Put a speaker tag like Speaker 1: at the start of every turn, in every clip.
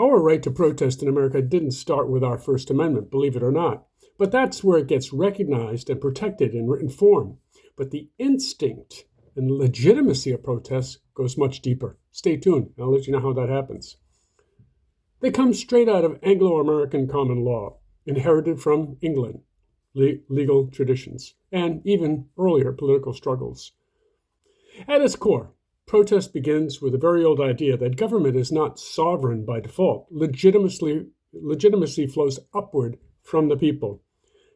Speaker 1: Our right to protest in America didn't start with our First Amendment, believe it or not. But that's where it gets recognized and protected in written form. But the instinct and legitimacy of protests goes much deeper. Stay tuned, I'll let you know how that happens. They come straight out of Anglo-American common law, inherited from England, legal traditions, and even earlier political struggles. At its core, protest begins with a very old idea that government is not sovereign by default. Legitimacy flows upward from the people.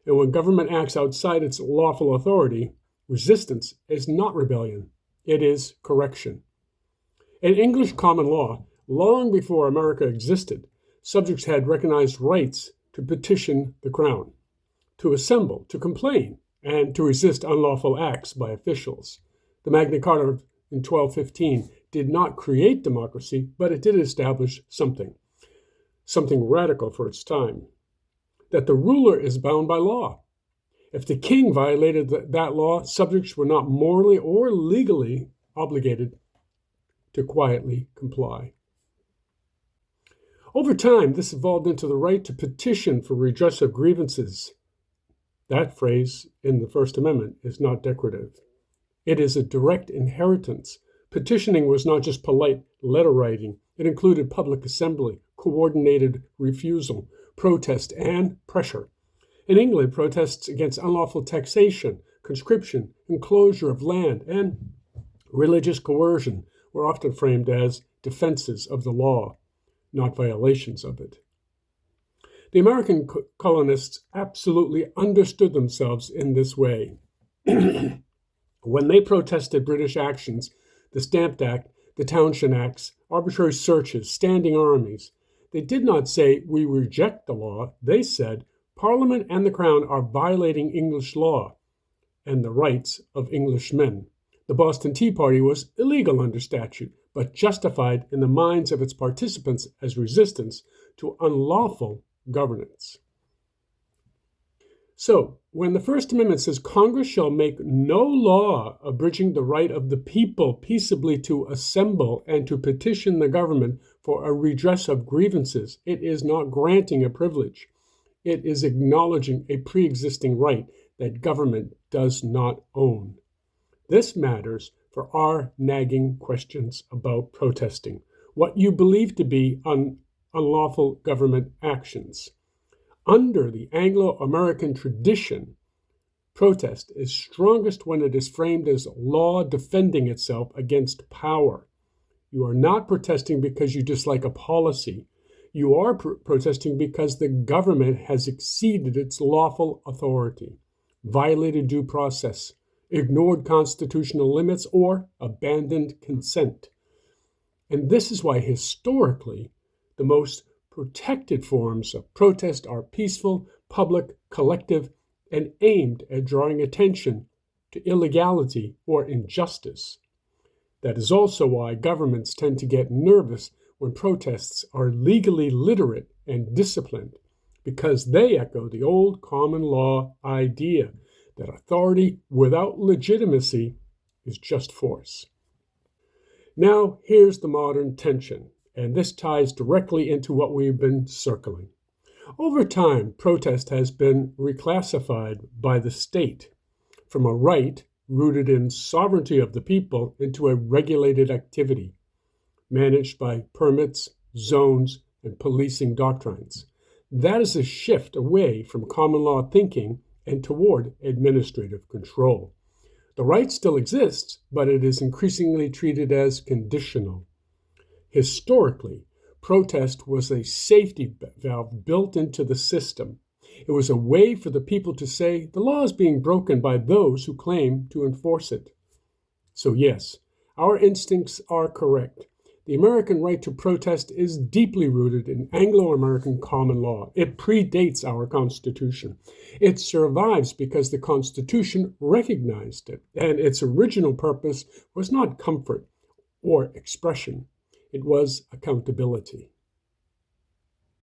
Speaker 1: And when government acts outside its lawful authority, resistance is not rebellion. It is correction. In English common law, long before America existed, subjects had recognized rights to petition the crown, to assemble, to complain, and to resist unlawful acts by officials. The Magna Carta in 1215 did not create democracy, but it did establish something radical for its time, that the ruler is bound by law. If the king violated that law, subjects were not morally or legally obligated to quietly comply. Over time, this evolved into the right to petition for redress of grievances. That phrase in the First Amendment is not decorative. It is a direct inheritance. Petitioning was not just polite letter writing. It included public assembly, coordinated refusal, protest, and pressure. In England, protests against unlawful taxation, conscription, enclosure of land, and religious coercion were often framed as defenses of the law, not violations of it. The American colonists absolutely understood themselves in this way. When they protested British actions, the Stamp Act, the Townshend Acts, arbitrary searches, standing armies, they did not say, "We reject the law." They said, "Parliament and the Crown are violating English law and the rights of Englishmen." The Boston Tea Party was illegal under statute, but justified in the minds of its participants as resistance to unlawful governance. So, when the First Amendment says Congress shall make no law abridging the right of the people peaceably to assemble and to petition the government for a redress of grievances, it is not granting a privilege. It is acknowledging a pre-existing right that government does not own. This matters for our nagging questions about protesting, what you believe to be unlawful government actions. Under the Anglo-American tradition, protest is strongest when it is framed as law defending itself against power. You are not protesting because you dislike a policy. You are protesting because the government has exceeded its lawful authority, violated due process, ignored constitutional limits, or abandoned consent. And this is why historically the most protected forms of protest are peaceful, public, collective, and aimed at drawing attention to illegality or injustice. That is also why governments tend to get nervous when protests are legally literate and disciplined, because they echo the old common law idea that authority without legitimacy is just force. Now, here's the modern tension, and this ties directly into what we've been circling. Over time, protest has been reclassified by the state from a right rooted in sovereignty of the people into a regulated activity, managed by permits, zones, and policing doctrines. That is a shift away from common law thinking and toward administrative control. The right still exists, but it is increasingly treated as conditional. Historically, protest was a safety valve built into the system. It was a way for the people to say the law is being broken by those who claim to enforce it. So yes, our instincts are correct. The American right to protest is deeply rooted in Anglo-American common law. It predates our Constitution. It survives because the Constitution recognized it, and its original purpose was not comfort or expression. It was accountability.